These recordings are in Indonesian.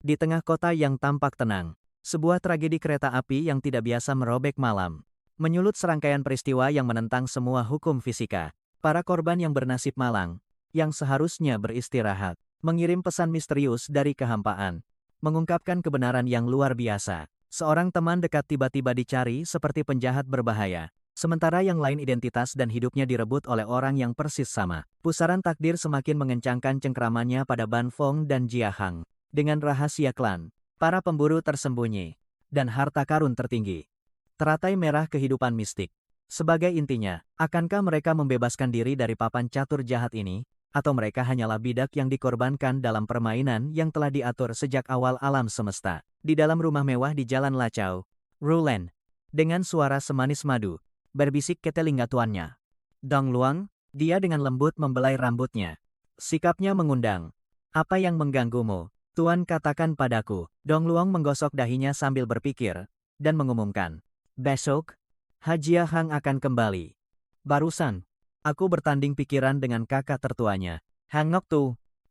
Di tengah kota yang tampak tenang, sebuah tragedi kereta api yang tidak biasa merobek malam. Menyulut serangkaian peristiwa yang menentang semua hukum fisika. Para korban yang bernasib malang, yang seharusnya beristirahat, mengirim pesan misterius dari kehampaan. Mengungkapkan kebenaran yang luar biasa. Seorang teman dekat tiba-tiba dicari seperti penjahat berbahaya. Sementara yang lain identitas dan hidupnya direbut oleh orang yang persis sama. Pusaran takdir semakin mengencangkan cengkeramannya pada Ban Fong dan Jia Hang. Dengan rahasia klan, para pemburu tersembunyi, dan harta karun tertinggi. Teratai merah kehidupan mistik. Sebagai intinya, akankah mereka membebaskan diri dari papan catur jahat ini, atau mereka hanyalah bidak yang dikorbankan dalam permainan yang telah diatur sejak awal alam semesta? Di dalam rumah mewah di Jalan Lacau, Rulen, dengan suara semanis madu, berbisik ke telinga tuannya. Dong Luang, dia dengan lembut membelai rambutnya. Sikapnya mengundang. Apa yang mengganggumu? Tuan, katakan padaku. Dong Luang menggosok dahinya sambil berpikir, dan mengumumkan. Besok, Hajia Hang akan kembali. Barusan, aku bertanding pikiran dengan kakak tertuanya, Hang Nok Tu,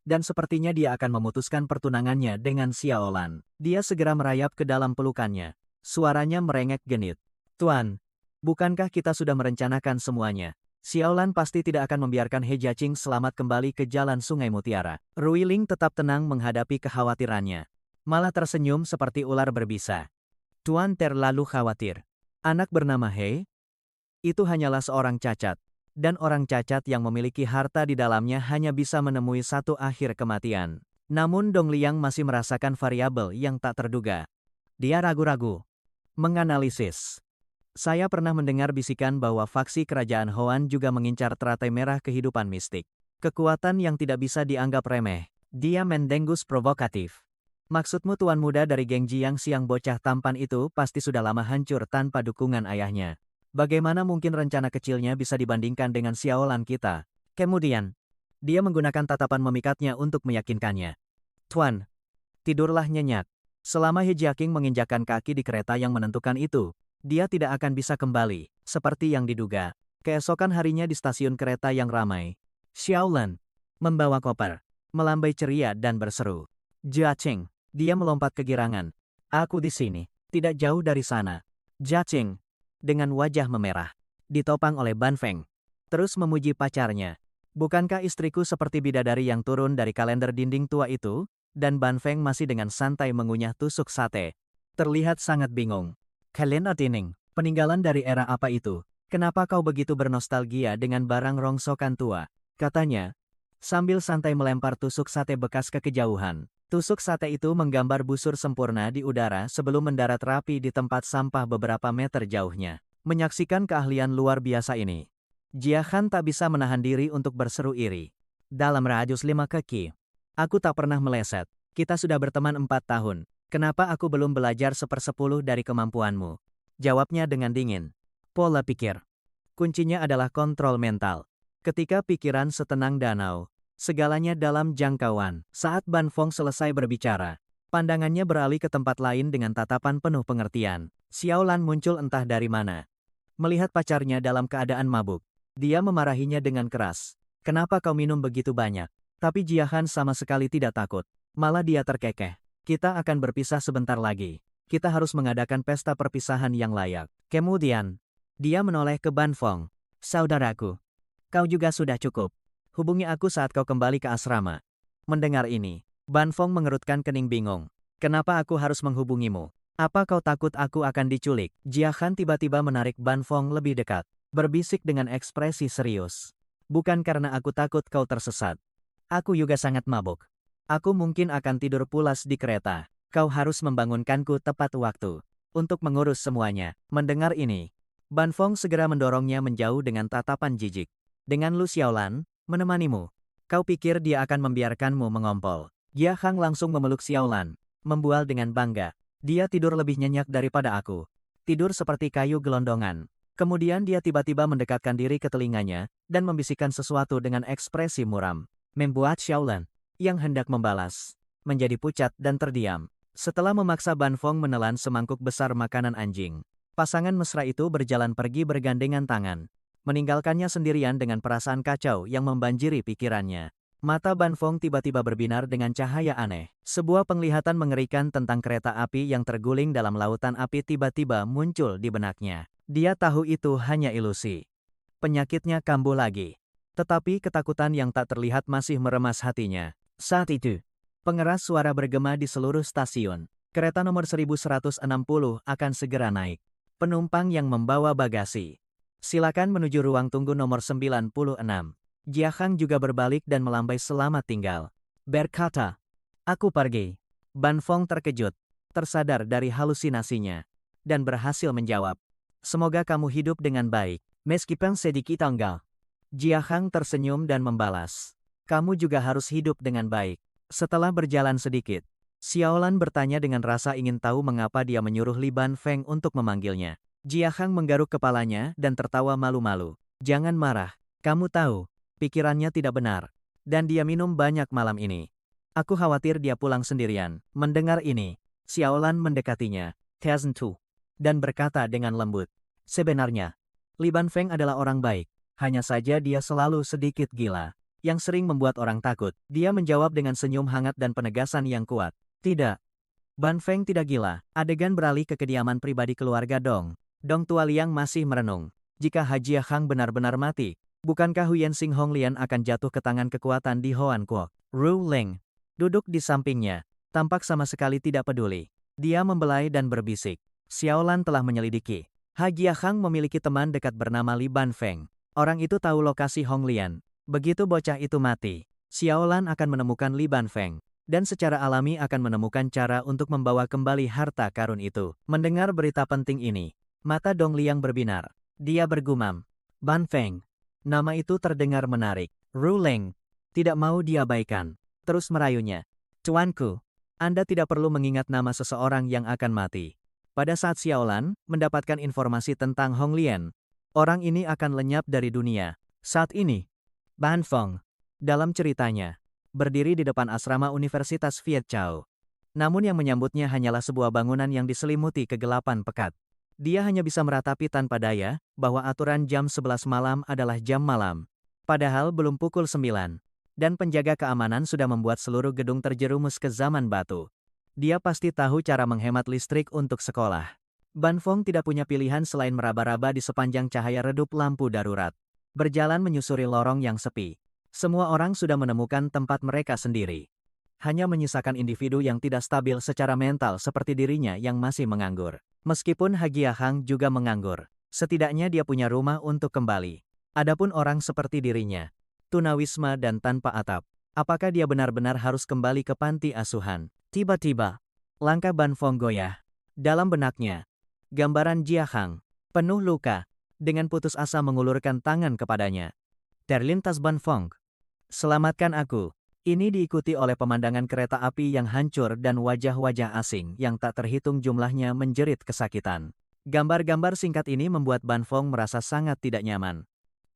dan sepertinya dia akan memutuskan pertunangannya dengan Xiaolan. Dia segera merayap ke dalam pelukannya. Suaranya merengek genit. Tuan, bukankah kita sudah merencanakan semuanya? Xiaolan pasti tidak akan membiarkan He Jiaqing selamat kembali ke jalan Sungai Mutiara. Rui Ling tetap tenang menghadapi kekhawatirannya. Malah tersenyum seperti ular berbisa. Tuan terlalu khawatir. Anak bernama He? Itu hanyalah seorang cacat. Dan orang cacat yang memiliki harta di dalamnya hanya bisa menemui satu akhir kematian. Namun Dong Liang masih merasakan variabel yang tak terduga. Dia ragu-ragu. Menganalisis. Saya pernah mendengar bisikan bahwa faksi kerajaan Hoan juga mengincar teratai merah kehidupan mistik. Kekuatan yang tidak bisa dianggap remeh. Dia mendengus provokatif. Maksudmu tuan muda dari geng Jiang Siang bocah tampan itu pasti sudah lama hancur tanpa dukungan ayahnya. Bagaimana mungkin rencana kecilnya bisa dibandingkan dengan Xiaolan kita? Kemudian, dia menggunakan tatapan memikatnya untuk meyakinkannya. Tuan, tidurlah nyenyak. Selama He Jiaqing menginjakkan kaki di kereta yang menentukan itu, dia tidak akan bisa kembali, seperti yang diduga. Keesokan harinya di stasiun kereta yang ramai, Xiaolan membawa koper, melambai ceria dan berseru. Jiaqing, dia melompat kegirangan. Aku di sini, tidak jauh dari sana. Jiaqing, dengan wajah memerah, ditopang oleh Ban Feng, terus memuji pacarnya. Bukankah istriku seperti bidadari yang turun dari kalender dinding tua itu? Dan Ban Feng masih dengan santai mengunyah tusuk sate. Terlihat sangat bingung. Kalian Atining, peninggalan dari era apa itu? Kenapa kau begitu bernostalgia dengan barang rongsokan tua? Katanya, sambil santai melempar tusuk sate bekas ke kejauhan. Tusuk sate itu menggambar busur sempurna di udara sebelum mendarat rapi di tempat sampah beberapa meter jauhnya. Menyaksikan keahlian luar biasa ini, Jia Han tak bisa menahan diri untuk berseru iri. Dalam radius 5 kaki, aku tak pernah meleset. Kita sudah berteman 4 tahun. Kenapa aku belum belajar 1/10 dari kemampuanmu? Jawabnya dengan dingin. Pola pikir. Kuncinya adalah kontrol mental. Ketika pikiran setenang danau, segalanya dalam jangkauan. Saat Ban Fong selesai berbicara, pandangannya beralih ke tempat lain dengan tatapan penuh pengertian. Xiaolan muncul entah dari mana. Melihat pacarnya dalam keadaan mabuk, dia memarahinya dengan keras. Kenapa kau minum begitu banyak? Tapi Jia Han sama sekali tidak takut. Malah dia terkekeh. Kita akan berpisah sebentar lagi. Kita harus mengadakan pesta perpisahan yang layak. Kemudian, dia menoleh ke Ban Fong. Saudaraku, kau juga sudah cukup. Hubungi aku saat kau kembali ke asrama. Mendengar ini, Ban Fong mengerutkan kening bingung. Kenapa aku harus menghubungimu? Apa kau takut aku akan diculik? Jia Han tiba-tiba menarik Ban Fong lebih dekat. Berbisik dengan ekspresi serius. Bukan karena aku takut kau tersesat. Aku juga sangat mabuk. Aku mungkin akan tidur pulas di kereta. Kau harus membangunkanku tepat waktu untuk mengurus semuanya. Mendengar ini, Ban Fong segera mendorongnya menjauh dengan tatapan jijik. Dengan Lu Xiaolan menemanimu, kau pikir dia akan membiarkanmu mengompol? Jia Hang langsung memeluk Xiaolan, membual dengan bangga. Dia tidur lebih nyenyak daripada aku. Tidur seperti kayu gelondongan. Kemudian dia tiba-tiba mendekatkan diri ke telinganya dan membisikkan sesuatu dengan ekspresi muram. Membuat Xiaolan yang hendak membalas menjadi pucat dan terdiam. Setelah memaksa Ban Fong menelan semangkuk besar makanan anjing, pasangan mesra itu berjalan pergi bergandengan tangan, meninggalkannya sendirian dengan perasaan kacau yang membanjiri pikirannya. Mata Ban Fong tiba-tiba berbinar dengan cahaya aneh. Sebuah penglihatan mengerikan tentang kereta api yang terguling dalam lautan api tiba-tiba muncul di benaknya. Dia tahu itu hanya ilusi. Penyakitnya kambuh lagi. Tetapi ketakutan yang tak terlihat masih meremas hatinya. Saat itu, pengeras suara bergema di seluruh stasiun. Kereta nomor 1160 akan segera naik. Penumpang yang membawa bagasi, silakan menuju ruang tunggu nomor 96. Jia Khang juga berbalik dan melambai selamat tinggal. Berkata, aku pergi. Ban Fong terkejut, tersadar dari halusinasinya, dan berhasil menjawab, semoga kamu hidup dengan baik, meskipun sedikit tanggal. Jia Khang tersenyum dan membalas, kamu juga harus hidup dengan baik. Setelah berjalan sedikit, Xiaolan bertanya dengan rasa ingin tahu mengapa dia menyuruh Li Ban Feng untuk memanggilnya. Jia Khang menggaruk kepalanya dan tertawa malu-malu. Jangan marah, kamu tahu, pikirannya tidak benar. Dan dia minum banyak malam ini. Aku khawatir dia pulang sendirian. Mendengar ini, Xiaolan mendekatinya, Tentu, dan berkata dengan lembut. Sebenarnya, Li Ban Feng adalah orang baik. Hanya saja dia selalu sedikit gila, yang sering membuat orang takut. Dia menjawab dengan senyum hangat dan penegasan yang kuat. Tidak. Ban Feng tidak gila. Adegan beralih ke kediaman pribadi keluarga Dong. Dong Tua Liang masih merenung. Jika Hajia Khang benar-benar mati, bukankah Huyen Sing Hong Lian akan jatuh ke tangan kekuatan di Hoan Kuok? Ru Leng duduk di sampingnya, tampak sama sekali tidak peduli. Dia membelai dan berbisik. Xiaolan telah menyelidiki. Hajia Khang memiliki teman dekat bernama Li Ban Feng. Orang itu tahu lokasi Hong Lian. Begitu bocah itu mati, Xiaolan akan menemukan Li Ban Feng, dan secara alami akan menemukan cara untuk membawa kembali harta karun itu. Mendengar berita penting ini, mata Dong Liang berbinar. Dia bergumam, Ban Feng. Nama itu terdengar menarik. Ru Leng tidak mau diabaikan. Terus merayunya. Tuanku, Anda tidak perlu mengingat nama seseorang yang akan mati. Pada saat Xiaolan mendapatkan informasi tentang Hong Lian, orang ini akan lenyap dari dunia. Saat ini, Ban Feng, dalam ceritanya, berdiri di depan asrama Universitas Viet Chao. Namun yang menyambutnya hanyalah sebuah bangunan yang diselimuti kegelapan pekat. Dia hanya bisa meratapi tanpa daya, bahwa aturan jam 11 malam adalah jam malam. Padahal belum pukul 9. Dan penjaga keamanan sudah membuat seluruh gedung terjerumus ke zaman batu. Dia pasti tahu cara menghemat listrik untuk sekolah. Ban Feng tidak punya pilihan selain meraba-raba di sepanjang cahaya redup lampu darurat. Berjalan menyusuri lorong yang sepi. Semua orang sudah menemukan tempat mereka sendiri. Hanya menyisakan individu yang tidak stabil secara mental seperti dirinya yang masih menganggur. Meskipun Hajia Khang juga menganggur, setidaknya dia punya rumah untuk kembali. Adapun orang seperti dirinya, tunawisma dan tanpa atap, apakah dia benar-benar harus kembali ke panti asuhan? Tiba-tiba, langkah Ban Feng goyah. Dalam benaknya, gambaran Jia Khang, penuh luka, dengan putus asa mengulurkan tangan kepadanya. Terlintas Ban Feng. Selamatkan aku. Ini diikuti oleh pemandangan kereta api yang hancur dan wajah-wajah asing yang tak terhitung jumlahnya menjerit kesakitan. Gambar-gambar singkat ini membuat Ban Feng merasa sangat tidak nyaman.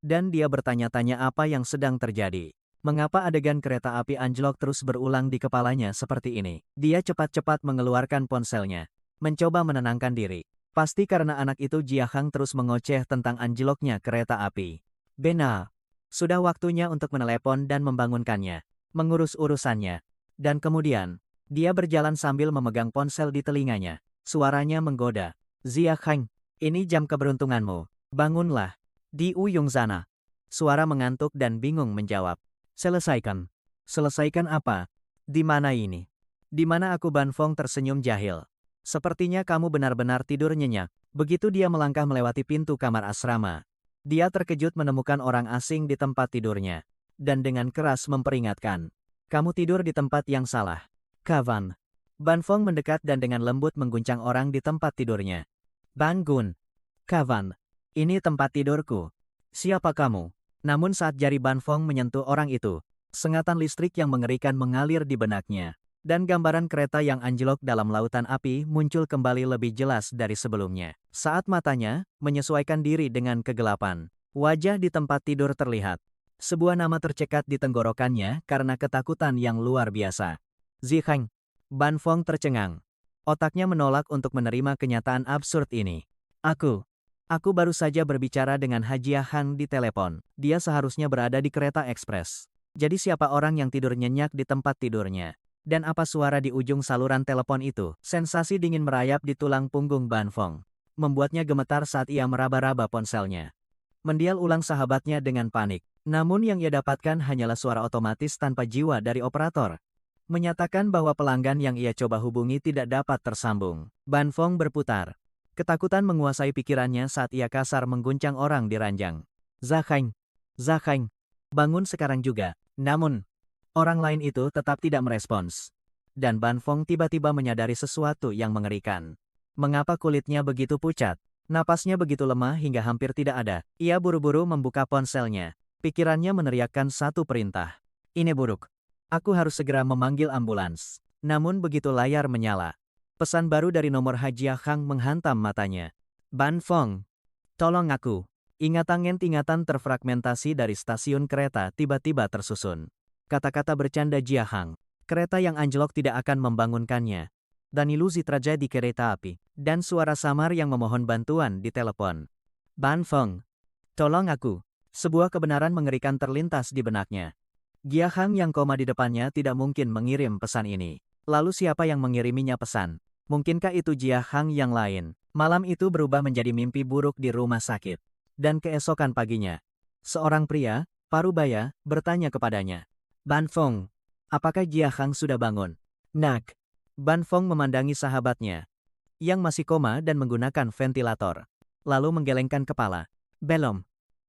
Dan dia bertanya-tanya apa yang sedang terjadi. Mengapa adegan kereta api anjlok terus berulang di kepalanya seperti ini? Dia cepat-cepat mengeluarkan ponselnya, mencoba menenangkan diri. Pasti karena anak itu Jia Khang terus mengoceh tentang anjloknya kereta api. Benar. Sudah waktunya untuk menelepon dan membangunkannya. Mengurus urusannya. Dan kemudian, dia berjalan sambil memegang ponsel di telinganya. Suaranya menggoda. Jia Khang, ini jam keberuntunganmu. Bangunlah. Di Uyung sana. Suara mengantuk dan bingung menjawab. Selesaikan. Selesaikan apa? Di mana ini? Di mana aku? Ban Feng tersenyum jahil. Sepertinya kamu benar-benar tidur nyenyak. Begitu dia melangkah melewati pintu kamar asrama, dia terkejut menemukan orang asing di tempat tidurnya. Dan dengan keras memperingatkan. Kamu tidur di tempat yang salah. Kavan. Ban Feng mendekat dan dengan lembut mengguncang orang di tempat tidurnya. Bangun. Kavan. Ini tempat tidurku. Siapa kamu? Namun saat jari Ban Feng menyentuh orang itu, sengatan listrik yang mengerikan mengalir di benaknya. Dan gambaran kereta yang anjlok dalam lautan api muncul kembali lebih jelas dari sebelumnya. Saat matanya menyesuaikan diri dengan kegelapan, wajah di tempat tidur terlihat. Sebuah nama tercekat di tenggorokannya karena ketakutan yang luar biasa. Ziheng. Ban Feng tercengang. Otaknya menolak untuk menerima kenyataan absurd ini. Aku baru saja berbicara dengan Hajia Khang di telepon. Dia seharusnya berada di kereta ekspres. Jadi siapa orang yang tidur nyenyak di tempat tidurnya? Dan apa suara di ujung saluran telepon itu? Sensasi dingin merayap di tulang punggung Ban Fong. Membuatnya gemetar saat ia meraba-raba ponselnya. Mendial ulang sahabatnya dengan panik. Namun yang ia dapatkan hanyalah suara otomatis tanpa jiwa dari operator. Menyatakan bahwa pelanggan yang ia coba hubungi tidak dapat tersambung. Ban Fong berputar. Ketakutan menguasai pikirannya saat ia kasar mengguncang orang di ranjang. Zakheng, Zakheng, bangun sekarang juga. Namun, orang lain itu tetap tidak merespons. Dan Ban Fong tiba-tiba menyadari sesuatu yang mengerikan. Mengapa kulitnya begitu pucat? Napasnya begitu lemah hingga hampir tidak ada. Ia buru-buru membuka ponselnya. Pikirannya meneriakkan satu perintah. Ini buruk. Aku harus segera memanggil ambulans. Namun begitu layar menyala. Pesan baru dari nomor Hajia Khang menghantam matanya. Ban Fong, tolong aku. Ingatan-ingatan terfragmentasi dari stasiun kereta tiba-tiba tersusun. Kata-kata bercanda Jia Hang. Kereta yang anjlok tidak akan membangunkannya. Dan ilusi tragedi kereta api. Dan suara samar yang memohon bantuan di telepon. Ban Fong, tolong aku. Sebuah kebenaran mengerikan terlintas di benaknya. Jia Hang yang koma di depannya tidak mungkin mengirim pesan ini. Lalu siapa yang mengiriminya pesan? Mungkinkah itu Jia Hang yang lain? Malam itu berubah menjadi mimpi buruk di rumah sakit. Dan keesokan paginya, seorang pria, parubaya, bertanya kepadanya. Ban Fong, apakah Jia Hang sudah bangun? Nak. Ban Fong memandangi sahabatnya, yang masih koma dan menggunakan ventilator. Lalu menggelengkan kepala. Belum.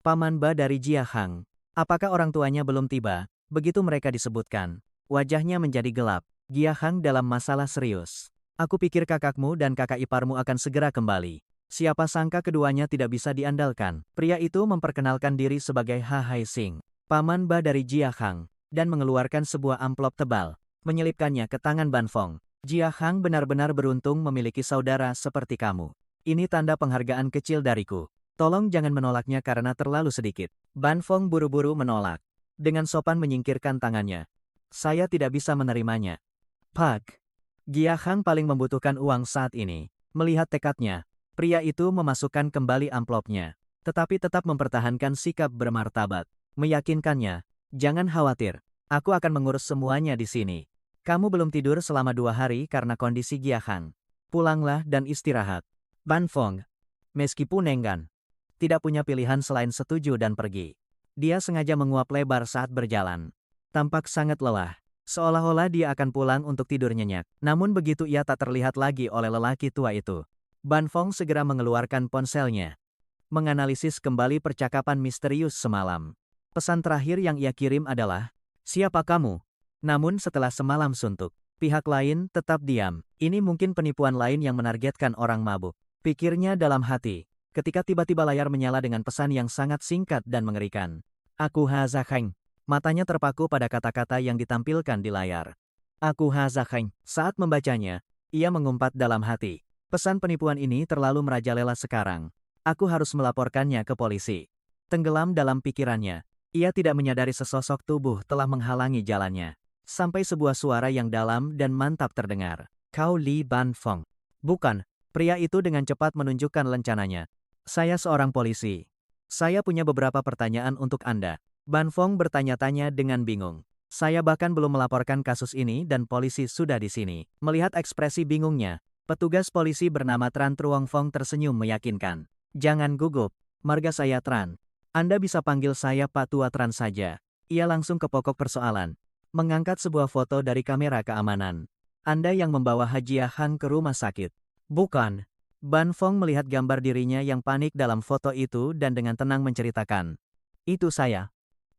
Paman Ba dari Jia Hang. Apakah orang tuanya belum tiba? Begitu mereka disebutkan. Wajahnya menjadi gelap. Jia Hang dalam masalah serius. Aku pikir kakakmu dan kakak iparmu akan segera kembali. Siapa sangka keduanya tidak bisa diandalkan. Pria itu memperkenalkan diri sebagai Ha Hai Sing, paman Ba dari Jia Hang, dan mengeluarkan sebuah amplop tebal, menyelipkannya ke tangan Ban Fong. Jia Hang benar-benar beruntung memiliki saudara seperti kamu. Ini tanda penghargaan kecil dariku. Tolong jangan menolaknya karena terlalu sedikit. Ban Fong buru-buru menolak. Dengan sopan menyingkirkan tangannya. Saya tidak bisa menerimanya. Pak. Jia Hang paling membutuhkan uang saat ini. Melihat tekadnya, pria itu memasukkan kembali amplopnya. Tetapi tetap mempertahankan sikap bermartabat. Meyakinkannya, jangan khawatir. Aku akan mengurus semuanya di sini. Kamu belum tidur selama 2 hari karena kondisi Jia Hang. Pulanglah dan istirahat. Ban Fong, meskipun enggan, tidak punya pilihan selain setuju dan pergi. Dia sengaja menguap lebar saat berjalan. Tampak sangat lelah. Seolah-olah dia akan pulang untuk tidur nyenyak. Namun begitu ia tak terlihat lagi oleh lelaki tua itu. Ban Fong segera mengeluarkan ponselnya. Menganalisis kembali percakapan misterius semalam. Pesan terakhir yang ia kirim adalah, siapa kamu? Namun setelah semalam suntuk, pihak lain tetap diam. Ini mungkin penipuan lain yang menargetkan orang mabuk. Pikirnya dalam hati, ketika tiba-tiba layar menyala dengan pesan yang sangat singkat dan mengerikan. Aku Ha Zakheng. Matanya terpaku pada kata-kata yang ditampilkan di layar. Aku Ha Zakheng. Saat membacanya, ia mengumpat dalam hati. Pesan penipuan ini terlalu merajalela sekarang. Aku harus melaporkannya ke polisi. Tenggelam dalam pikirannya. Ia tidak menyadari sesosok tubuh telah menghalangi jalannya. Sampai sebuah suara yang dalam dan mantap terdengar. Kau Li Ban Fong. Bukan. Pria itu dengan cepat menunjukkan lencananya. Saya seorang polisi. Saya punya beberapa pertanyaan untuk Anda. Ban Fong bertanya-tanya dengan bingung. Saya bahkan belum melaporkan kasus ini dan polisi sudah di sini. Melihat ekspresi bingungnya, petugas polisi bernama Tran Truong Fong tersenyum meyakinkan. Jangan gugup, marga saya Tran. Anda bisa panggil saya Pak Tua Tran saja. Ia langsung ke pokok persoalan. Mengangkat sebuah foto dari kamera keamanan. Anda yang membawa Hajia Hang ke rumah sakit. Bukan. Ban Fong melihat gambar dirinya yang panik dalam foto itu dan dengan tenang menceritakan. Itu saya.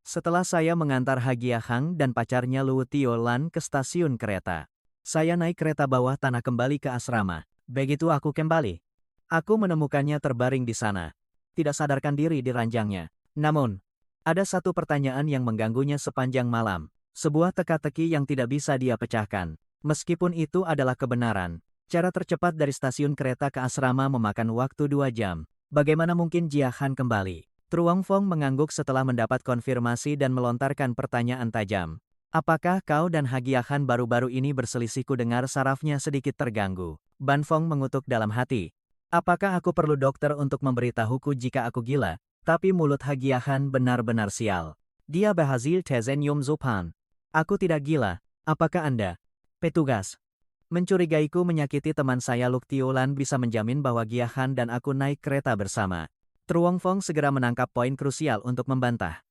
Setelah saya mengantar Hajia Hang dan pacarnya Luo Tio Lan ke stasiun kereta. Saya naik kereta bawah tanah kembali ke asrama. Begitu aku kembali, aku menemukannya terbaring di sana. Tidak sadarkan diri di ranjangnya. Namun, ada satu pertanyaan yang mengganggunya sepanjang malam. Sebuah teka-teki yang tidak bisa dia pecahkan. Meskipun itu adalah kebenaran, cara tercepat dari stasiun kereta ke asrama memakan waktu 2 jam. Bagaimana mungkin Jia Han kembali? Truong Fong mengangguk setelah mendapat konfirmasi dan melontarkan pertanyaan tajam. Apakah kau dan Hajia Han baru-baru ini berselisihku dengar sarafnya sedikit terganggu? Ban Fong mengutuk dalam hati. Apakah aku perlu dokter untuk memberitahuku jika aku gila? Tapi mulut Hajia Han benar-benar sial. Dia berhasil tersenyum sopan. Aku tidak gila. Apakah Anda, petugas, mencurigaiku menyakiti teman saya Luk Tiolan bisa menjamin bahwa Giahan dan aku naik kereta bersama. Truong Fong segera menangkap poin krusial untuk membantah.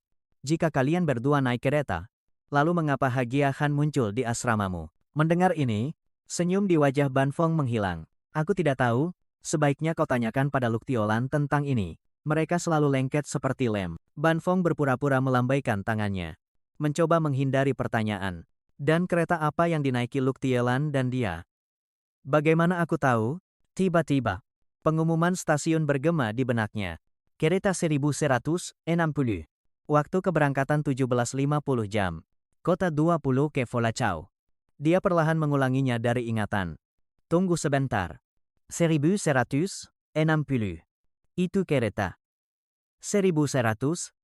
Jika kalian berdua naik kereta, lalu mengapa Giahan muncul di asramamu? Mendengar ini, senyum di wajah Ban Fong menghilang. Aku tidak tahu, sebaiknya kau tanyakan pada Luk Tiolan tentang ini. Mereka selalu lengket seperti lem. Ban Fong berpura-pura melambaikan tangannya, mencoba menghindari pertanyaan. Dan kereta apa yang dinaiki Luk Tiolan dan dia? Bagaimana aku tahu? Tiba-tiba, pengumuman stasiun bergema di benaknya. Kereta 1160. Waktu keberangkatan 17.50 jam. Kota 20 ke Folachau. Dia perlahan mengulanginya dari ingatan. Tunggu sebentar. 1160. Itu kereta. 1160.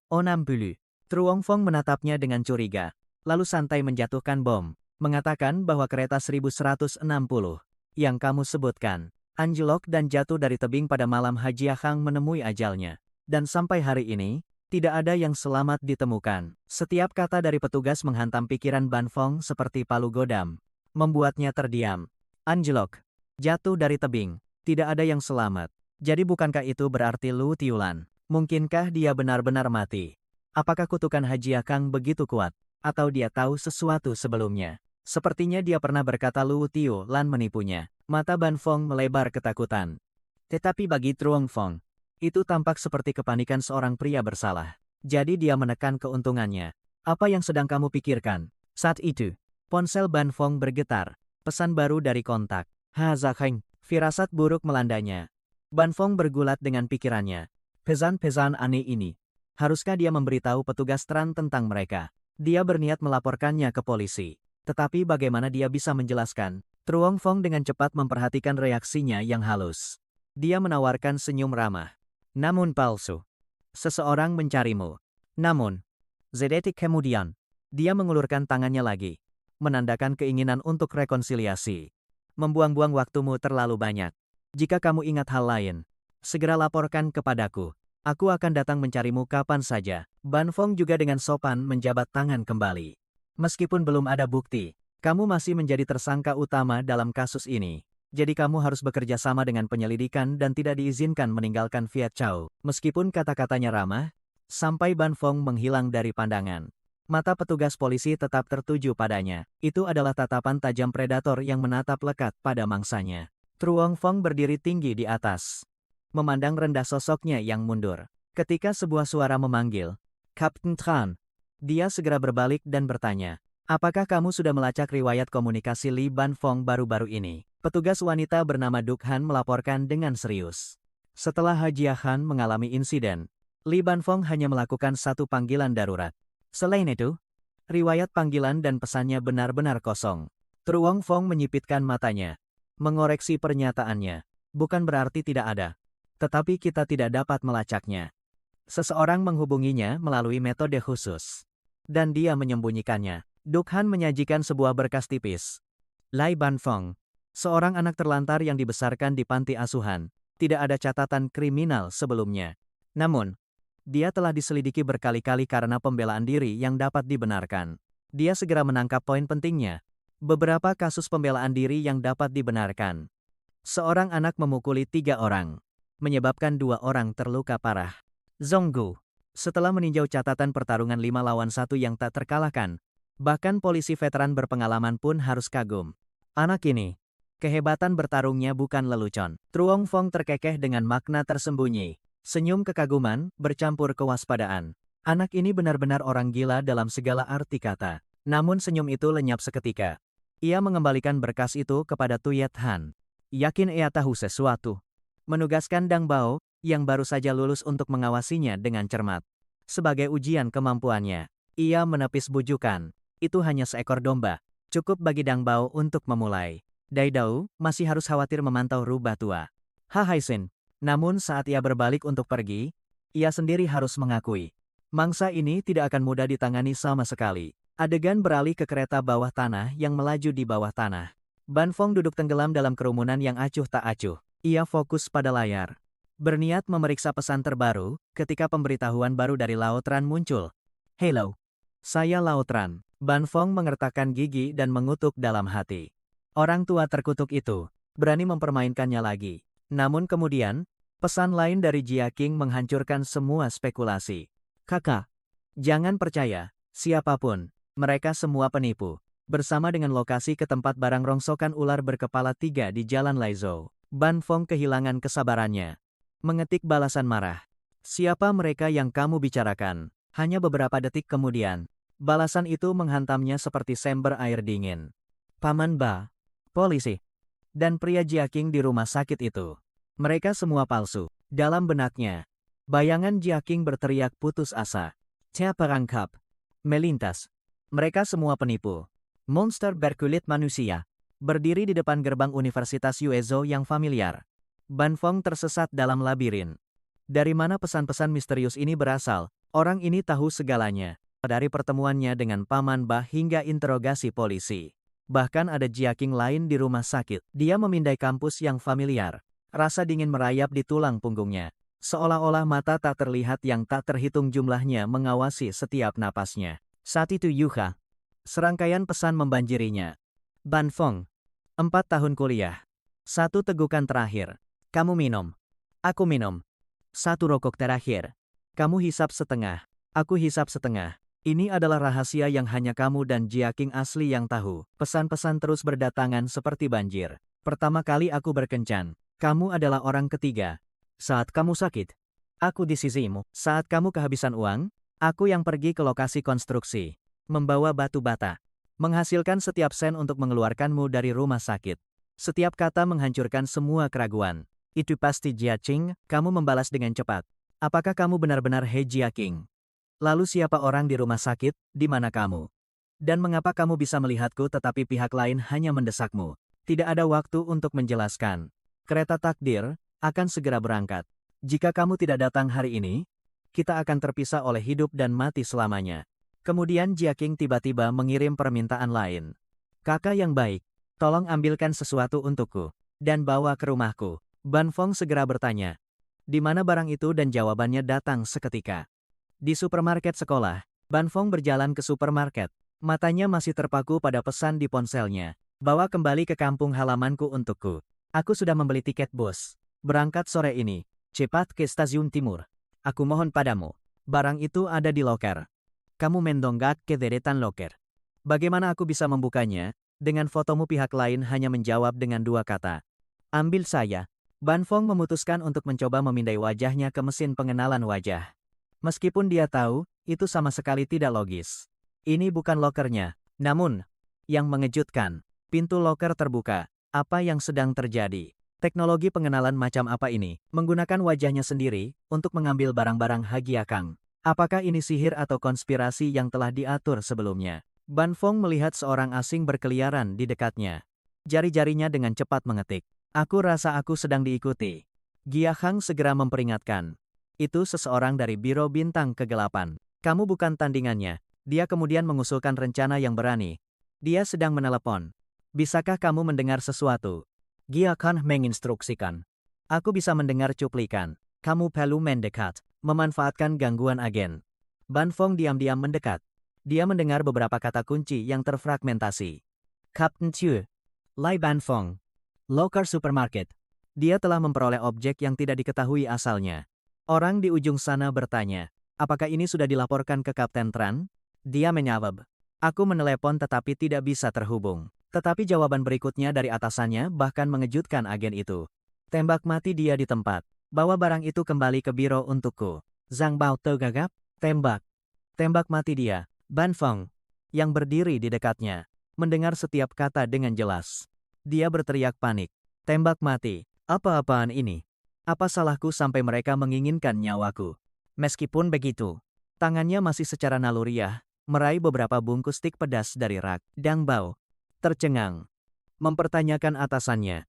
Truong Fong menatapnya dengan curiga, lalu santai menjatuhkan bom, mengatakan bahwa kereta 1160 yang kamu sebutkan anjlok dan jatuh dari tebing pada malam Hajiahang menemui ajalnya. Dan sampai hari ini, tidak ada yang selamat ditemukan. Setiap kata dari petugas menghantam pikiran Ban Fong seperti palu godam, membuatnya terdiam. Anjlok, jatuh dari tebing, tidak ada yang selamat. Jadi bukankah itu berarti Lu Tiolan? Mungkinkah dia benar-benar mati? Apakah kutukan Hajiahang begitu kuat? Atau dia tahu sesuatu sebelumnya? Sepertinya dia pernah berkata Lu Tiolan menipunya. Mata Ban Fong melebar ketakutan. Tetapi bagi Truong Fong, itu tampak seperti kepanikan seorang pria bersalah. Jadi dia menekan keuntungannya. Apa yang sedang kamu pikirkan? Saat itu, ponsel Ban Fong bergetar. Pesan baru dari kontak. Zakheng. Firasat buruk melandanya. Ban Fong bergulat dengan pikirannya. Pesan-pesan aneh ini. Haruskah dia memberitahu petugas Tran tentang mereka? Dia berniat melaporkannya ke polisi. Tetapi bagaimana dia bisa menjelaskan? Truong Fong dengan cepat memperhatikan reaksinya yang halus. Dia menawarkan senyum ramah. Namun palsu. Seseorang mencarimu. Namun, sedetik kemudian, dia mengulurkan tangannya lagi, menandakan keinginan untuk rekonsiliasi. Membuang-buang waktumu terlalu banyak. Jika kamu ingat hal lain, segera laporkan kepadaku. Aku akan datang mencarimu kapan saja. Ban Fong juga dengan sopan menjabat tangan kembali. Meskipun belum ada bukti, kamu masih menjadi tersangka utama dalam kasus ini. Jadi kamu harus bekerja sama dengan penyelidikan dan tidak diizinkan meninggalkan Viet Chau. Meskipun kata-katanya ramah, sampai Ban Fong menghilang dari pandangan. Mata petugas polisi tetap tertuju padanya. Itu adalah tatapan tajam predator yang menatap lekat pada mangsanya. Truong Fong berdiri tinggi di atas, memandang rendah sosoknya yang mundur. Ketika sebuah suara memanggil, Kapten Tran, dia segera berbalik dan bertanya, apakah kamu sudah melacak riwayat komunikasi Li Ban Fong baru-baru ini? Petugas wanita bernama Duk Han melaporkan dengan serius. Setelah Hajiahang mengalami insiden, Li Ban Fong hanya melakukan satu panggilan darurat. Selain itu, riwayat panggilan dan pesannya benar-benar kosong. Truong Fong menyipitkan matanya, mengoreksi pernyataannya. Bukan berarti tidak ada, tetapi kita tidak dapat melacaknya. Seseorang menghubunginya melalui metode khusus, dan dia menyembunyikannya. Duk Han menyajikan sebuah berkas tipis. Lai Ban Fong, seorang anak terlantar yang dibesarkan di panti asuhan, tidak ada catatan kriminal sebelumnya. Namun, dia telah diselidiki berkali-kali karena pembelaan diri yang dapat dibenarkan. Dia segera menangkap poin pentingnya. Beberapa kasus pembelaan diri yang dapat dibenarkan. Seorang anak memukuli 3 orang, menyebabkan 2 orang terluka parah. Zonggu, setelah meninjau catatan pertarungan 5 lawan 1 yang tak terkalahkan, bahkan polisi veteran berpengalaman pun harus kagum. Anak ini, kehebatan bertarungnya bukan lelucon. Truong Fong terkekeh dengan makna tersembunyi. Senyum kekaguman, bercampur kewaspadaan. Anak ini benar-benar orang gila dalam segala arti kata. Namun senyum itu lenyap seketika. Ia mengembalikan berkas itu kepada Tuyet Han. Yakin ia tahu sesuatu. Menugaskan Dang Bao, yang baru saja lulus untuk mengawasinya dengan cermat. Sebagai ujian kemampuannya, ia menepis bujukan. Itu hanya seekor domba. Cukup bagi Dang Bao untuk memulai. Dai Dao masih harus khawatir memantau rubah tua. Haisen. Namun saat ia berbalik untuk pergi, ia sendiri harus mengakui. Mangsa ini tidak akan mudah ditangani sama sekali. Adegan beralih ke kereta bawah tanah yang melaju di bawah tanah. Ban Fong duduk tenggelam dalam kerumunan yang acuh tak acuh. Ia fokus pada layar, berniat memeriksa pesan terbaru ketika pemberitahuan baru dari Lao Tran muncul. Hello, Saya Lautran. Ban Fong mengertakkan gigi dan mengutuk dalam hati. Orang tua terkutuk itu berani mempermainkannya lagi. Namun kemudian, pesan lain dari Jia King menghancurkan semua spekulasi. Kakak, jangan percaya siapapun. Mereka semua penipu. Bersama dengan lokasi ke tempat barang rongsokan ular berkepala 3 di Jalan Laizhou, Ban Fong kehilangan kesabarannya. Mengetik balasan marah. Siapa mereka yang kamu bicarakan? Hanya beberapa detik kemudian, balasan itu menghantamnya seperti sember air dingin. Paman Ba, polisi, dan pria Jia King di rumah sakit itu. Mereka semua palsu. Dalam benaknya, bayangan Jia King berteriak putus asa. Cia perangkap. Melintas. Mereka semua penipu. Monster berkulit manusia. Berdiri di depan gerbang Universitas Yuezhou yang familiar. Ban Fong tersesat dalam labirin. Dari mana pesan-pesan misterius ini berasal? Orang ini tahu segalanya. Dari pertemuannya dengan Paman Ba hingga interogasi polisi. Bahkan ada Jia King lain di rumah sakit. Dia memindai kampus yang familiar. Rasa dingin merayap di tulang punggungnya. Seolah-olah mata tak terlihat yang tak terhitung jumlahnya mengawasi setiap napasnya. Saat itu Yuha. Serangkaian pesan membanjirinya. Ban Fong. 4 tahun kuliah. 1 tegukan terakhir. Kamu minum. Aku minum. 1 rokok terakhir. Kamu hisap setengah. Aku hisap setengah. Ini adalah rahasia yang hanya kamu dan Jia King asli yang tahu. Pesan-pesan terus berdatangan seperti banjir. Pertama kali aku berkencan. Kamu adalah orang ketiga. Saat kamu sakit, aku di sisimu. Saat kamu kehabisan uang, aku yang pergi ke lokasi konstruksi. Membawa batu bata. Menghasilkan setiap sen untuk mengeluarkanmu dari rumah sakit. Setiap kata menghancurkan semua keraguan. Itu pasti Jia King, kamu membalas dengan cepat. Apakah kamu benar-benar He Jia King? Lalu siapa orang di rumah sakit, di mana kamu? Dan mengapa kamu bisa melihatku tetapi pihak lain hanya mendesakmu? Tidak ada waktu untuk menjelaskan. Kereta takdir akan segera berangkat. Jika kamu tidak datang hari ini, kita akan terpisah oleh hidup dan mati selamanya. Kemudian Jia King tiba-tiba mengirim permintaan lain. Kakak yang baik, tolong ambilkan sesuatu untukku, dan bawa ke rumahku. Ban Fong segera bertanya, di mana barang itu dan jawabannya datang seketika. Di supermarket sekolah, Ban Fong berjalan ke supermarket. Matanya masih terpaku pada pesan di ponselnya. Bawa kembali ke kampung halamanku untukku. Aku sudah membeli tiket bus. Berangkat sore ini. Cepat ke stasiun timur. Aku mohon padamu. Barang itu ada di loker. Kamu mendonggak ke deretan loker. Bagaimana aku bisa membukanya? Dengan fotomu pihak lain hanya menjawab dengan 2 kata. Ambil saya. Ban Fong memutuskan untuk mencoba memindai wajahnya ke mesin pengenalan wajah. Meskipun dia tahu, itu sama sekali tidak logis. Ini bukan lokernya. Namun, yang mengejutkan, pintu loker terbuka. Apa yang sedang terjadi? Teknologi pengenalan macam apa ini? Menggunakan wajahnya sendiri untuk mengambil barang-barang Hagia Kang. Apakah ini sihir atau konspirasi yang telah diatur sebelumnya? Ban Fong melihat seorang asing berkeliaran di dekatnya. Jari-jarinya dengan cepat mengetik. Aku rasa aku sedang diikuti. Gia Hang segera memperingatkan. Itu seseorang dari Biro Bintang Kegelapan. Kamu bukan tandingannya. Dia kemudian mengusulkan rencana yang berani. Dia sedang menelepon. Bisakah kamu mendengar sesuatu? Gia Hang menginstruksikan. Aku bisa mendengar cuplikan. Kamu perlu mendekat. Memanfaatkan gangguan agen. Ban Fong diam-diam mendekat. Dia mendengar beberapa kata kunci yang terfragmentasi. Captain Chu. Lai Ban Fong. Loker supermarket. Dia telah memperoleh objek yang tidak diketahui asalnya. Orang di ujung sana bertanya, apakah ini sudah dilaporkan ke Kapten Tran? Dia menjawab, aku menelepon tetapi tidak bisa terhubung. Tetapi jawaban berikutnya dari atasannya bahkan mengejutkan agen itu. Tembak mati dia di tempat. Bawa barang itu kembali ke biro untukku. Zhang Bao tergagap, tembak. Tembak mati dia. Ban Fong, yang berdiri di dekatnya, mendengar setiap kata dengan jelas. Dia berteriak panik. Tembak mati. Apa-apaan ini? Apa salahku sampai mereka menginginkan nyawaku? Meskipun begitu, tangannya masih secara naluriah, meraih beberapa bungkus stik pedas dari rak. Dang Bao tercengang. Mempertanyakan atasannya.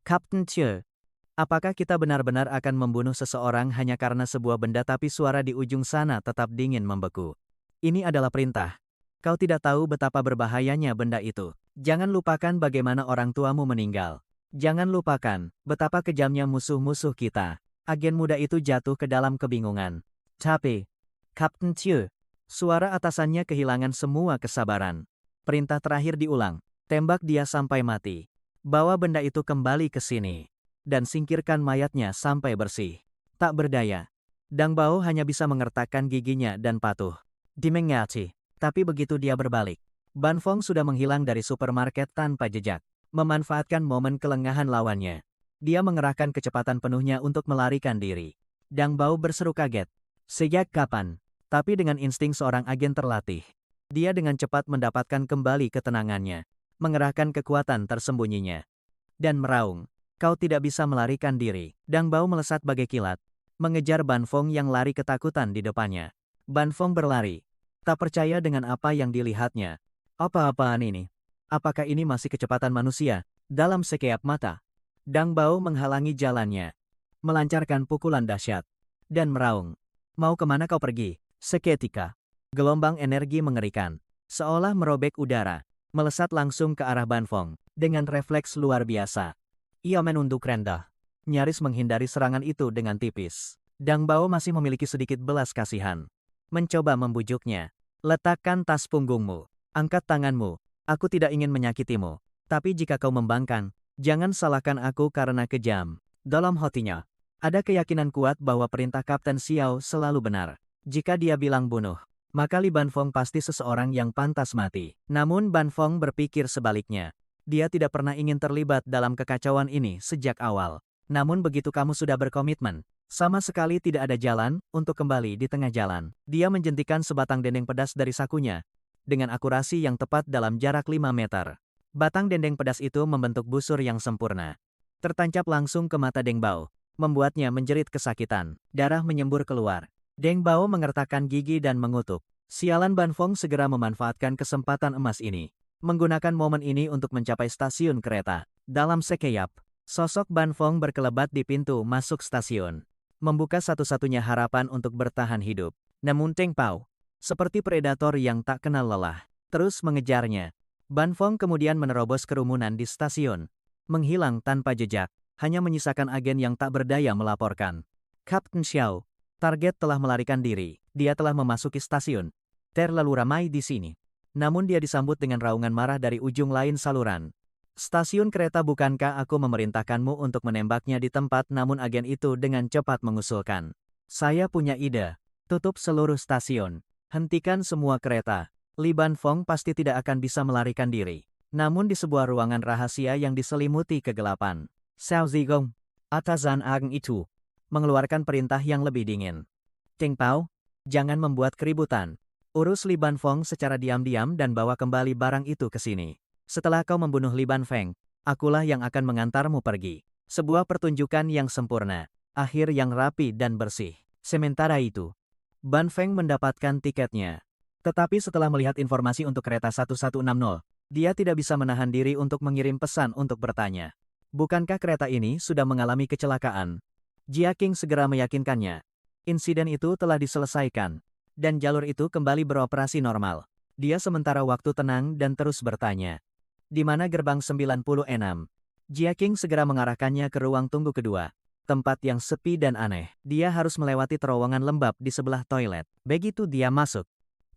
Kapten Che, apakah kita benar-benar akan membunuh seseorang hanya karena sebuah benda tapi suara di ujung sana tetap dingin membeku? Ini adalah perintah. Kau tidak tahu betapa berbahayanya benda itu. Jangan lupakan bagaimana orang tuamu meninggal. Jangan lupakan betapa kejamnya musuh-musuh kita. Agen muda itu jatuh ke dalam kebingungan. Tapi, Kapten Chu, Suara atasannya kehilangan semua kesabaran. Perintah terakhir diulang. Tembak dia sampai mati. Bawa benda itu kembali ke sini. Dan singkirkan mayatnya sampai bersih. Tak berdaya. Dang Bao hanya bisa mengertakkan giginya dan patuh. Dimengati. Tapi begitu dia berbalik, Ban Fong sudah menghilang dari supermarket tanpa jejak. Memanfaatkan momen kelengahan lawannya, dia mengerahkan kecepatan penuhnya untuk melarikan diri. Dang Bao berseru kaget. Sejak kapan? Tapi dengan insting seorang agen terlatih, dia dengan cepat mendapatkan kembali ketenangannya, mengerahkan kekuatan tersembunyinya, dan meraung. Kau tidak bisa melarikan diri. Dang Bao melesat bagai kilat, mengejar Ban Fong yang lari ketakutan di depannya. Ban Fong berlari, tak percaya dengan apa yang dilihatnya. Apa-apaan ini? Apakah ini masih kecepatan manusia? Dalam sekejap mata, Dang Bao menghalangi jalannya, melancarkan pukulan dahsyat, dan meraung. Mau kemana kau pergi? Seketika, gelombang energi mengerikan, seolah merobek udara, melesat langsung ke arah Ban Fong, dengan refleks luar biasa. Ia menunduk rendah, nyaris menghindari serangan itu dengan tipis. Dang Bao masih memiliki sedikit belas kasihan. Mencoba membujuknya. Letakkan tas punggungmu. Angkat tanganmu. Aku tidak ingin menyakitimu. Tapi jika kau membangkang, jangan salahkan aku karena kejam. Dalam hatinya, ada keyakinan kuat bahwa perintah Kapten Xiao selalu benar. Jika dia bilang bunuh, maka Li Ban Fong pasti seseorang yang pantas mati. Namun Ban Fong berpikir sebaliknya. Dia tidak pernah ingin terlibat dalam kekacauan ini sejak awal. Namun begitu kamu sudah berkomitmen, sama sekali tidak ada jalan untuk kembali di tengah jalan. Dia menjentikan sebatang dendeng pedas dari sakunya, dengan akurasi yang tepat dalam jarak 5 meter. Batang dendeng pedas itu membentuk busur yang sempurna. Tertancap langsung ke mata Deng Bao, membuatnya menjerit kesakitan. Darah menyembur keluar. Deng Bao mengertakkan gigi dan mengutuk. Sialan Ban Fong segera memanfaatkan kesempatan emas ini, menggunakan momen ini untuk mencapai stasiun kereta. Dalam sekejap, sosok Ban Fong berkelebat di pintu masuk stasiun, membuka satu-satunya harapan untuk bertahan hidup. Namun Deng Bao, seperti predator yang tak kenal lelah, terus mengejarnya. Ban Fong kemudian menerobos kerumunan di stasiun, menghilang tanpa jejak, hanya menyisakan agen yang tak berdaya melaporkan. Kapten Xiao, target telah melarikan diri. Dia telah memasuki stasiun. Terlalu ramai di sini. Namun dia disambut dengan raungan marah dari ujung lain saluran. Stasiun kereta, bukankah aku memerintahkanmu untuk menembaknya di tempat? Namun agen itu dengan cepat mengusulkan. Saya punya ide. Tutup seluruh stasiun. Hentikan semua kereta. Li Ban Fong pasti tidak akan bisa melarikan diri. Namun di sebuah ruangan rahasia yang diselimuti kegelapan, Xiao Zigong, atasan agen itu, mengeluarkan perintah yang lebih dingin. Deng Bao, jangan membuat keributan. Urus Li Ban Fong secara diam-diam dan bawa kembali barang itu ke sini. Setelah kau membunuh Li Ban Feng, akulah yang akan mengantarmu pergi. Sebuah pertunjukan yang sempurna, akhir yang rapi dan bersih. Sementara itu, Ban Feng mendapatkan tiketnya. Tetapi setelah melihat informasi untuk kereta 1160, dia tidak bisa menahan diri untuk mengirim pesan untuk bertanya. Bukankah kereta ini sudah mengalami kecelakaan? Jia Qing segera meyakinkannya. Insiden itu telah diselesaikan, dan jalur itu kembali beroperasi normal. Dia sementara waktu tenang dan terus bertanya. Di mana gerbang 96? Jia Qing segera mengarahkannya ke ruang tunggu kedua. Tempat yang sepi dan aneh. Dia harus melewati terowongan lembab di sebelah toilet. Begitu dia masuk,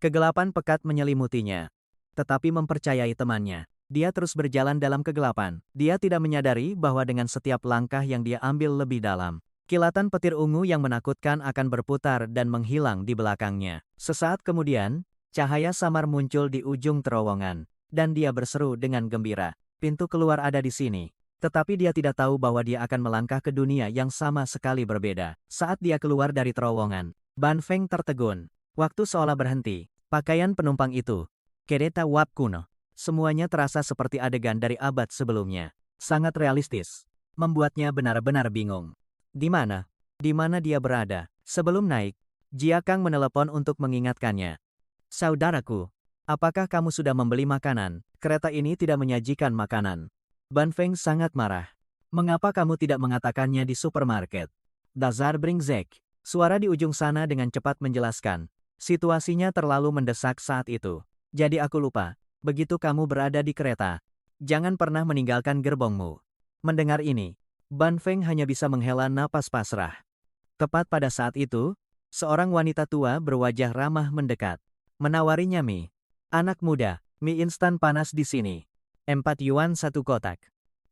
kegelapan pekat menyelimutinya. Tetapi mempercayai temannya, dia terus berjalan dalam kegelapan. Dia tidak menyadari bahwa dengan setiap langkah yang dia ambil lebih dalam, kilatan petir ungu yang menakutkan akan berputar dan menghilang di belakangnya. Sesaat kemudian, cahaya samar muncul di ujung terowongan, dan dia berseru dengan gembira. Pintu keluar ada di sini. Tetapi dia tidak tahu bahwa dia akan melangkah ke dunia yang sama sekali berbeda. Saat dia keluar dari terowongan, Ban Feng tertegun. Waktu seolah berhenti. Pakaian penumpang itu, kereta uap kuno, semuanya terasa seperti adegan dari abad sebelumnya. Sangat realistis. Membuatnya benar-benar bingung. Di mana? Di mana dia berada? Sebelum naik, Jia Kang menelepon untuk mengingatkannya. Saudaraku, apakah kamu sudah membeli makanan? Kereta ini tidak menyajikan makanan. Ban Feng sangat marah. Mengapa kamu tidak mengatakannya di supermarket? Dasar brengsek. Suara di ujung sana dengan cepat menjelaskan. Situasinya terlalu mendesak saat itu. Jadi aku lupa. Begitu kamu berada di kereta, jangan pernah meninggalkan gerbongmu. Mendengar ini, Ban Feng hanya bisa menghela napas pasrah. Tepat pada saat itu, seorang wanita tua berwajah ramah mendekat. Menawarinya mie. Anak muda, mie instan panas di sini. 4 yuan 1 kotak.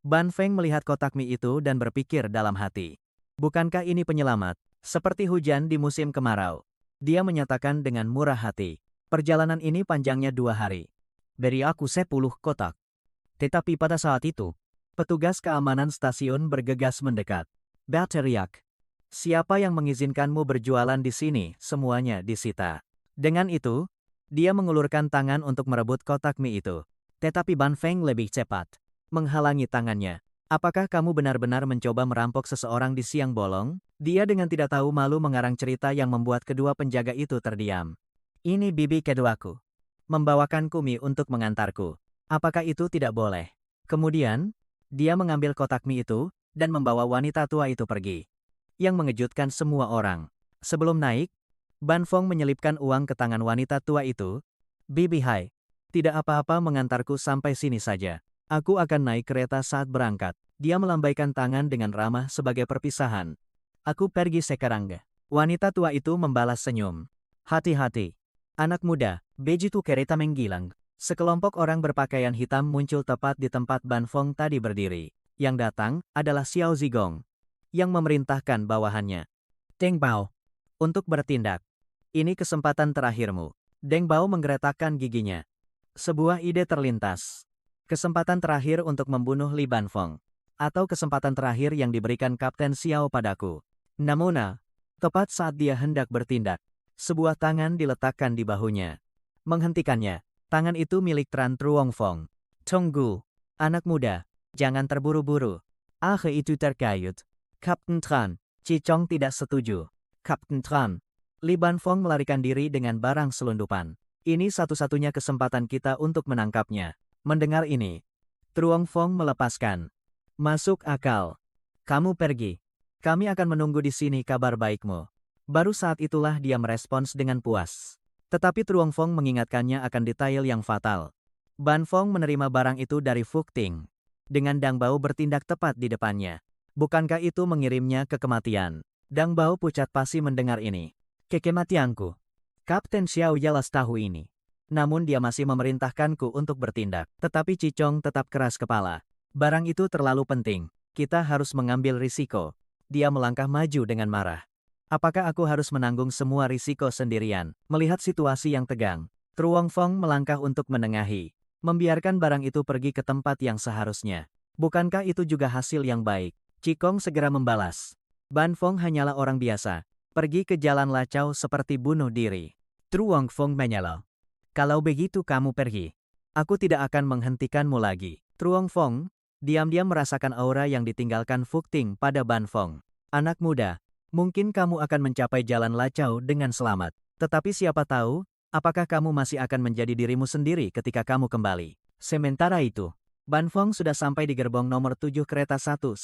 Ban Feng melihat kotak mie itu dan berpikir dalam hati. Bukankah ini penyelamat? Seperti hujan di musim kemarau. Dia menyatakan dengan murah hati. Perjalanan ini panjangnya 2 hari. Beri aku 10 kotak. Tetapi pada saat itu, petugas keamanan stasiun bergegas mendekat. Berteriak. Siapa yang mengizinkanmu berjualan di sini? Semuanya disita. Dengan itu, dia mengulurkan tangan untuk merebut kotak mie itu. Tetapi Ban Feng lebih cepat. Menghalangi tangannya. Apakah kamu benar-benar mencoba merampok seseorang di siang bolong? Dia dengan tidak tahu malu mengarang cerita yang membuat kedua penjaga itu terdiam. Ini bibi keduaku. Membawakanku mie untuk mengantarku. Apakah itu tidak boleh? Kemudian, dia mengambil kotak mie itu, dan membawa wanita tua itu pergi. Yang mengejutkan semua orang. Sebelum naik, Ban Feng menyelipkan uang ke tangan wanita tua itu. Bibi hai, tidak apa-apa mengantarku sampai sini saja. Aku akan naik kereta saat berangkat. Dia melambaikan tangan dengan ramah sebagai perpisahan. Aku pergi sekarang. Wanita tua itu membalas senyum. Hati-hati. Anak muda, begitu kereta menggilang. Sekelompok orang berpakaian hitam muncul tepat di tempat Ban Feng tadi berdiri. Yang datang adalah Xiao Zigong, yang memerintahkan bawahannya. Deng Bao, untuk bertindak. Ini kesempatan terakhirmu. Deng Bao menggeretakkan giginya. Sebuah ide terlintas. Kesempatan terakhir untuk membunuh Li Banfeng. Atau kesempatan terakhir yang diberikan Kapten Xiao padaku. Namun, tepat saat dia hendak bertindak, sebuah tangan diletakkan di bahunya. Menghentikannya, tangan itu milik Tran Truongfong. Tunggu, anak muda, jangan terburu-buru. Itu terkait. Kapten Tran, Cicong tidak setuju. Kapten Tran. Li Banfeng melarikan diri dengan barang selundupan. Ini satu-satunya kesempatan kita untuk menangkapnya. Mendengar ini, Truongfong melepaskan. Masuk akal. Kamu pergi. Kami akan menunggu di sini kabar baikmu. Baru saat itulah dia merespons dengan puas. Tetapi Truongfong mengingatkannya akan detail yang fatal. Ban Feng menerima barang itu dari Fuk Ting. Dengan Dang Bao bertindak tepat di depannya. Bukankah itu mengirimnya ke kematian? Dang Bao pucat pasi mendengar ini. Kematianku. Kapten Xiao jelas tahu ini. Namun dia masih memerintahkanku untuk bertindak. Tetapi Cicong tetap keras kepala. Barang itu terlalu penting. Kita harus mengambil risiko. Dia melangkah maju dengan marah. Apakah aku harus menanggung semua risiko sendirian? Melihat situasi yang tegang, Truongfong melangkah untuk menengahi. Membiarkan barang itu pergi ke tempat yang seharusnya. Bukankah itu juga hasil yang baik? Cikong segera membalas. Ban Feng hanyalah orang biasa. Pergi ke jalan lacau seperti bunuh diri. Truongfong menyela. Kalau begitu kamu pergi. Aku tidak akan menghentikanmu lagi. Truongfong diam-diam merasakan aura yang ditinggalkan Fuk Ting pada Ban Feng. Anak muda, mungkin kamu akan mencapai jalan lacau dengan selamat. Tetapi siapa tahu, apakah kamu masih akan menjadi dirimu sendiri ketika kamu kembali. Sementara itu, Ban Feng sudah sampai di gerbong nomor 7 kereta 1160.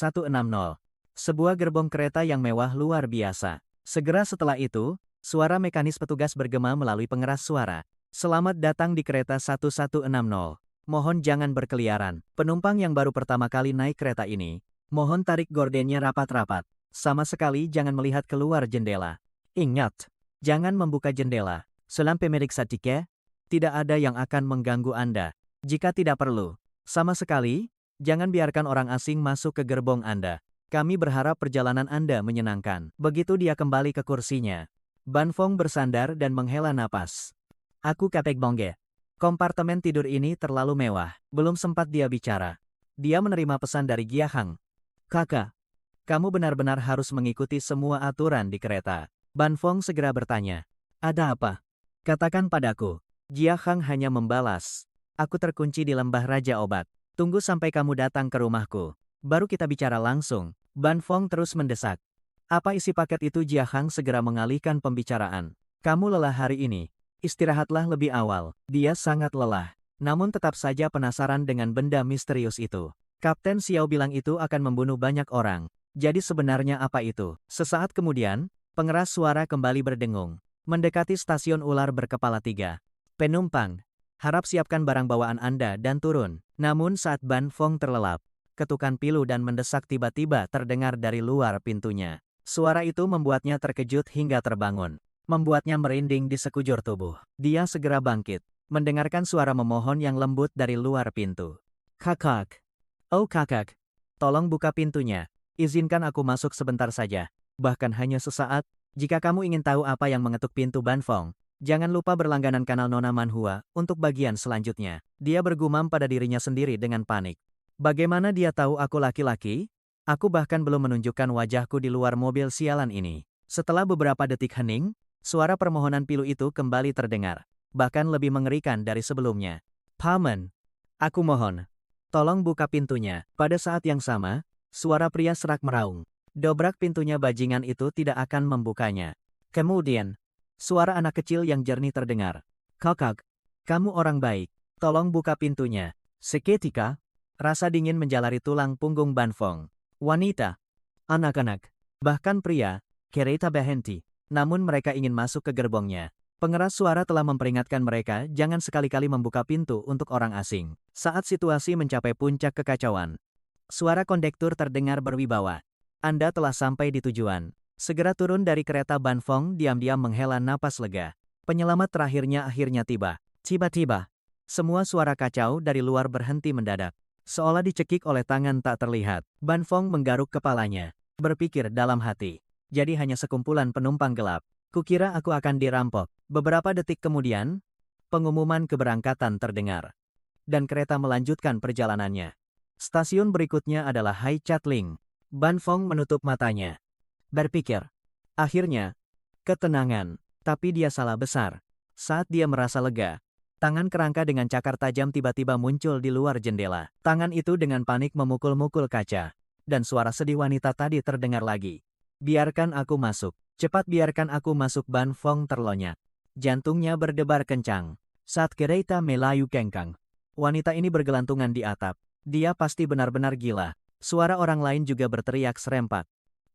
Sebuah gerbong kereta yang mewah luar biasa. Segera setelah itu, suara mekanis petugas bergema melalui pengeras suara. Selamat datang di kereta 1160. Mohon jangan berkeliaran. Penumpang yang baru pertama kali naik kereta ini, mohon tarik gordennya rapat-rapat. Sama sekali jangan melihat keluar jendela. Ingat, jangan membuka jendela. Selama pemeriksa tiket, tidak ada yang akan mengganggu Anda. Jika tidak perlu, sama sekali, jangan biarkan orang asing masuk ke gerbong Anda. Kami berharap perjalanan Anda menyenangkan. Begitu dia kembali ke kursinya, Ban Feng bersandar dan menghela napas. Aku kapek bongge. Kompartemen tidur ini terlalu mewah. Belum sempat dia bicara. Dia menerima pesan dari Gia Hang. Kakak, kamu benar-benar harus mengikuti semua aturan di kereta. Ban Feng segera bertanya. Ada apa? Katakan padaku. Gia Hang hanya membalas. Aku terkunci di lembah Raja Obat. Tunggu sampai kamu datang ke rumahku. Baru kita bicara langsung. Ban Feng terus mendesak. Apa isi paket itu? Gia Hang segera mengalihkan pembicaraan. Kamu lelah hari ini. Istirahatlah lebih awal. Dia sangat lelah. Namun tetap saja penasaran dengan benda misterius itu. Kapten Xiao bilang itu akan membunuh banyak orang. Jadi sebenarnya apa itu? Sesaat kemudian, pengeras suara kembali berdengung. Mendekati stasiun ular berkepala 3. Penumpang, harap siapkan barang bawaan Anda dan turun. Namun saat Ban Feng terlelap, ketukan pilu dan mendesak tiba-tiba terdengar dari luar pintunya. Suara itu membuatnya terkejut hingga terbangun. membuatnya merinding di sekujur tubuh. Dia segera bangkit, mendengarkan suara memohon yang lembut dari luar pintu. Kakak. Oh kakak. Tolong buka pintunya. Izinkan aku masuk sebentar saja. Bahkan hanya sesaat. Jika kamu ingin tahu apa yang mengetuk pintu Ban Fong, jangan lupa berlangganan kanal Nona Manhua untuk bagian selanjutnya. Dia bergumam pada dirinya sendiri dengan panik. Bagaimana dia tahu aku laki-laki? Aku bahkan belum menunjukkan wajahku di luar mobil sialan ini. Setelah beberapa detik hening, suara permohonan pilu itu kembali terdengar. Bahkan lebih mengerikan dari sebelumnya. Paman, aku mohon. Tolong buka pintunya. Pada saat yang sama, suara pria serak meraung. Dobrak pintunya bajingan itu tidak akan membukanya. Kemudian, suara anak kecil yang jernih terdengar. Kakak, kamu orang baik. Tolong buka pintunya. Seketika, rasa dingin menjalari tulang punggung Ban Fong. Wanita, anak-anak, bahkan pria, kereta berhenti. Namun mereka ingin masuk ke gerbongnya. Pengeras suara telah memperingatkan mereka jangan sekali-kali membuka pintu untuk orang asing. Saat situasi mencapai puncak kekacauan, suara kondektur terdengar berwibawa. Anda telah sampai di tujuan. Segera turun dari kereta Ban Fong diam-diam menghela napas lega. Penyelamat terakhirnya akhirnya tiba. Tiba-tiba, semua suara kacau dari luar berhenti mendadak. Seolah dicekik oleh tangan tak terlihat. Ban Fong menggaruk kepalanya. Berpikir dalam hati. Jadi hanya sekumpulan penumpang gelap. Kukira aku akan dirampok. Beberapa detik kemudian, pengumuman keberangkatan terdengar. Dan kereta melanjutkan perjalanannya. Stasiun berikutnya adalah Hai Chatling. Ban Fong menutup matanya. Berpikir. Akhirnya, ketenangan. Tapi dia salah besar. Saat dia merasa lega, tangan kerangka dengan cakar tajam tiba-tiba muncul di luar jendela. Tangan itu dengan panik memukul-mukul kaca. Dan suara sedih wanita tadi terdengar lagi. Biarkan aku masuk. Cepat biarkan aku masuk. Ban Fong terlonyak. Jantungnya berdebar kencang. Saat kereta melayu kengkang. Wanita ini bergelantungan di atap. Dia pasti benar-benar gila. Suara orang lain juga berteriak serempak.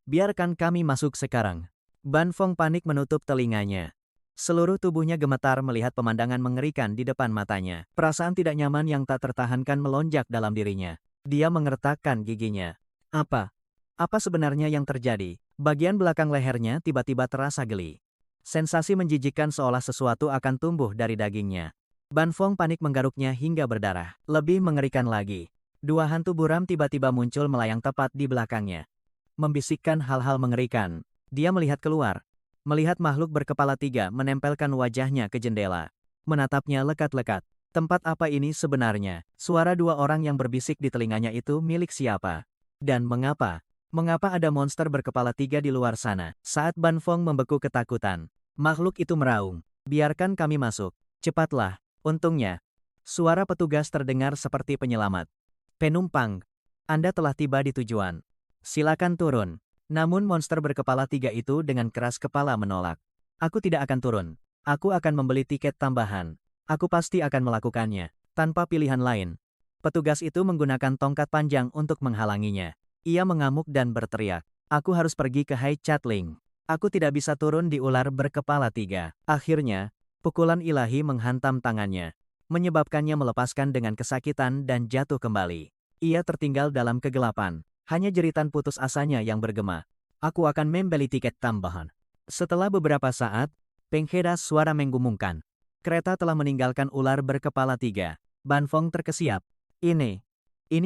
Biarkan kami masuk sekarang. Ban Fong panik menutup telinganya. Seluruh tubuhnya gemetar melihat pemandangan mengerikan di depan matanya. Perasaan tidak nyaman yang tak tertahankan melonjak dalam dirinya. Dia mengertakkan giginya. Apa? Apa sebenarnya yang terjadi? Bagian belakang lehernya tiba-tiba terasa geli. Sensasi menjijikkan seolah sesuatu akan tumbuh dari dagingnya. Ban Fong panik menggaruknya hingga berdarah. Lebih mengerikan lagi. Dua hantu buram tiba-tiba muncul melayang tepat di belakangnya. Membisikkan hal-hal mengerikan. Dia melihat keluar. Melihat makhluk berkepala tiga menempelkan wajahnya ke jendela. Menatapnya lekat-lekat. Tempat apa ini sebenarnya? Suara dua orang yang berbisik di telinganya itu milik siapa? Dan mengapa? Mengapa ada monster berkepala tiga di luar sana? Saat Ban Fong membeku ketakutan, makhluk itu meraung. Biarkan kami masuk. Cepatlah. Untungnya, suara petugas terdengar seperti penyelamat. Penumpang, Anda telah tiba di tujuan. Silakan turun. Namun monster berkepala tiga itu dengan keras kepala menolak. Aku tidak akan turun. Aku akan membeli tiket tambahan. Aku pasti akan melakukannya. Tanpa pilihan lain. Petugas itu menggunakan tongkat panjang untuk menghalanginya. Ia mengamuk dan berteriak. Aku harus pergi ke Hai Chatling. Aku tidak bisa turun di ular berkepala tiga. Akhirnya, pukulan ilahi menghantam tangannya. Menyebabkannya melepaskan dengan kesakitan dan jatuh kembali. Ia tertinggal dalam kegelapan. Hanya jeritan putus asanya yang bergema. Aku akan membeli tiket tambahan. Setelah beberapa saat, penghedas suara menggumungkan. Kereta telah meninggalkan ular berkepala tiga. Ban Fong terkesiap. Ini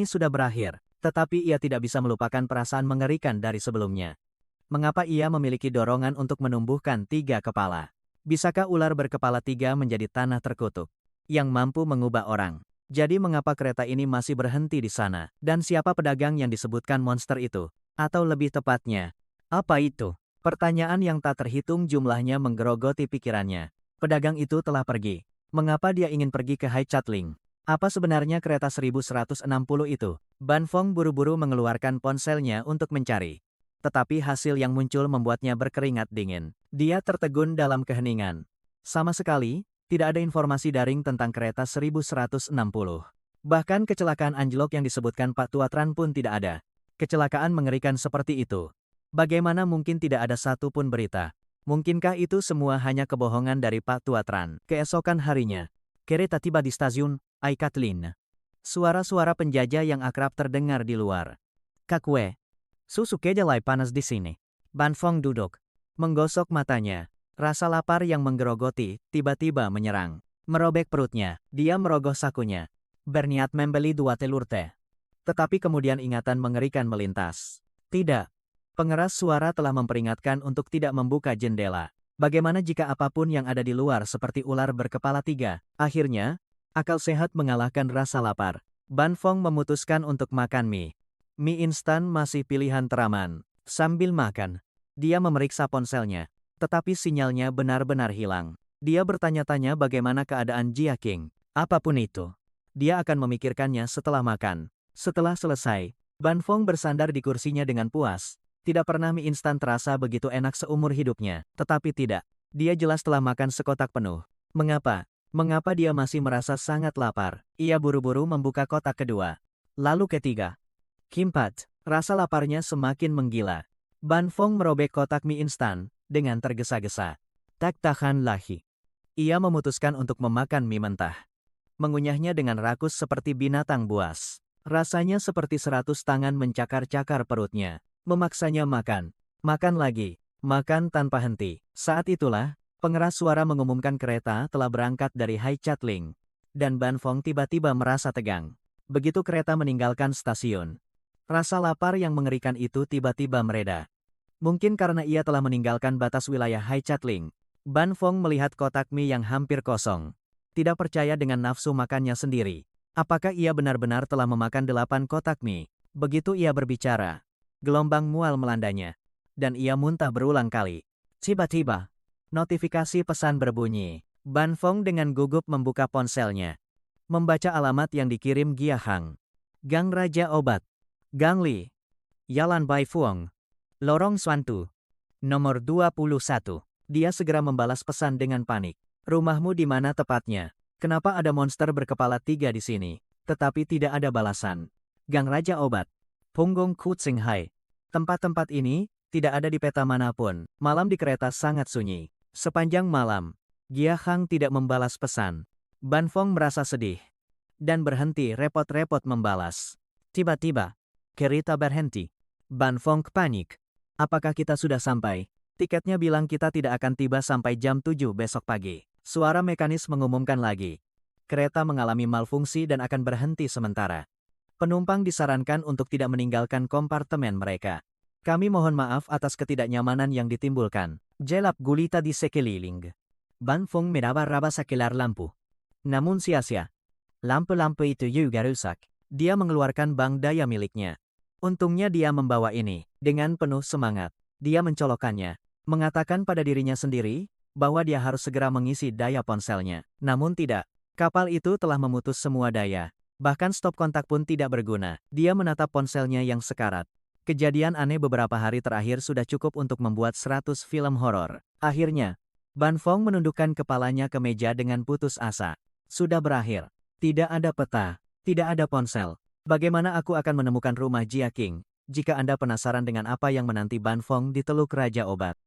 sudah berakhir. Tetapi ia tidak bisa melupakan perasaan mengerikan dari sebelumnya. Mengapa ia memiliki dorongan untuk menumbuhkan tiga kepala? Bisakah ular berkepala tiga menjadi tanah terkutuk yang mampu mengubah orang? Jadi mengapa kereta ini masih berhenti di sana? Dan siapa pedagang yang disebutkan monster itu? Atau lebih tepatnya, apa itu? Pertanyaan yang tak terhitung jumlahnya menggerogoti pikirannya. Pedagang itu telah pergi. Mengapa dia ingin pergi ke Hai Chatling? Apa sebenarnya kereta 1160 itu? Ban Fong buru-buru mengeluarkan ponselnya untuk mencari. Tetapi hasil yang muncul membuatnya berkeringat dingin. Dia tertegun dalam keheningan. Sama sekali, tidak ada informasi daring tentang kereta 1160. Bahkan kecelakaan anjlok yang disebutkan Pak Tuatran pun tidak ada. Kecelakaan mengerikan seperti itu. Bagaimana mungkin tidak ada satu pun berita? Mungkinkah itu semua hanya kebohongan dari Pak Tuatran? Keesokan harinya, kereta tiba di stasiun Ai Catlin. Suara-suara penjajah yang akrab terdengar di luar. Kakwe, susu kedelai panas di sini. Ban Fong duduk, menggosok matanya. Rasa lapar yang menggerogoti, tiba-tiba menyerang. Merobek perutnya, dia merogoh sakunya. Berniat membeli 2 telur teh. Tetapi kemudian ingatan mengerikan melintas. Tidak. Pengeras suara telah memperingatkan untuk tidak membuka jendela. Bagaimana jika apapun yang ada di luar seperti ular berkepala 3? Akhirnya, akal sehat mengalahkan rasa lapar. Ban Fong memutuskan untuk makan mie. Mie instan masih pilihan teraman. Sambil makan, dia memeriksa ponselnya. Tetapi sinyalnya benar-benar hilang. Dia bertanya-tanya bagaimana keadaan Jia King. Apapun itu, dia akan memikirkannya setelah makan. Setelah selesai, Ban Fong bersandar di kursinya dengan puas. Tidak pernah mie instan terasa begitu enak seumur hidupnya. Tetapi tidak. Dia jelas telah makan sekotak penuh. Mengapa? Mengapa dia masih merasa sangat lapar? Ia buru-buru membuka kotak kedua. Lalu ketiga. Keempat. Rasa laparnya semakin menggila. Ban Fong merobek kotak mie instan dengan tergesa-gesa. Tak tahan lagi. Ia memutuskan untuk memakan mie mentah. Mengunyahnya dengan rakus seperti binatang buas. Rasanya seperti 100 tangan mencakar-cakar perutnya. Memaksanya makan. Makan lagi. Makan tanpa henti. Saat itulah, pengeras suara mengumumkan kereta telah berangkat dari Hai Chatling. Dan Ban Fong tiba-tiba merasa tegang. Begitu kereta meninggalkan stasiun, rasa lapar yang mengerikan itu tiba-tiba mereda. Mungkin karena ia telah meninggalkan batas wilayah Hai Chatling. Ban Fong melihat kotak mie yang hampir kosong. Tidak percaya dengan nafsu makannya sendiri. Apakah ia benar-benar telah memakan 8 kotak mie? Begitu ia berbicara, gelombang mual melandanya. Dan ia muntah berulang kali. Tiba-tiba, notifikasi pesan berbunyi. Ban Fong dengan gugup membuka ponselnya. Membaca alamat yang dikirim Gia Hang. Gang Raja Obat. Gang Li. Yalan Bai Fuong. Lorong Swantu. Nomor 21. Dia segera membalas pesan dengan panik. Rumahmu di mana tepatnya? Kenapa ada monster berkepala 3 di sini? Tetapi tidak ada balasan. Gang Raja Obat. Punggong Kutsing Hai. Tempat-tempat ini tidak ada di peta manapun. Malam di kereta sangat sunyi. Sepanjang malam, Gia Hang tidak membalas pesan. Ban Fong merasa sedih dan berhenti repot-repot membalas. Tiba-tiba, kereta berhenti. Ban Fong panik. Apakah kita sudah sampai? Tiketnya bilang kita tidak akan tiba sampai jam 7 besok pagi. Suara mekanis mengumumkan lagi. Kereta mengalami malfungsi dan akan berhenti sementara. Penumpang disarankan untuk tidak meninggalkan kompartemen mereka. Kami mohon maaf atas ketidaknyamanan yang ditimbulkan. Jelap gulita di sekeliling. Ban Fong meraba-raba sakelar lampu. Namun sia-sia. Lampu-lampu itu juga rusak. Dia mengeluarkan bank daya miliknya. Untungnya dia membawa ini. Dengan penuh semangat, dia mencolokkannya. Mengatakan pada dirinya sendiri, bahwa dia harus segera mengisi daya ponselnya. Namun tidak. Kapal itu telah memutus semua daya. Bahkan stop kontak pun tidak berguna. Dia menatap ponselnya yang sekarat. Kejadian aneh beberapa hari terakhir sudah cukup untuk membuat 100 film horor. Akhirnya, Ban Fong menundukkan kepalanya ke meja dengan putus asa. Sudah berakhir. Tidak ada peta. Tidak ada ponsel. Bagaimana aku akan menemukan rumah Jia King? Jika Anda penasaran dengan apa yang menanti Ban Fong di Teluk Raja Obat,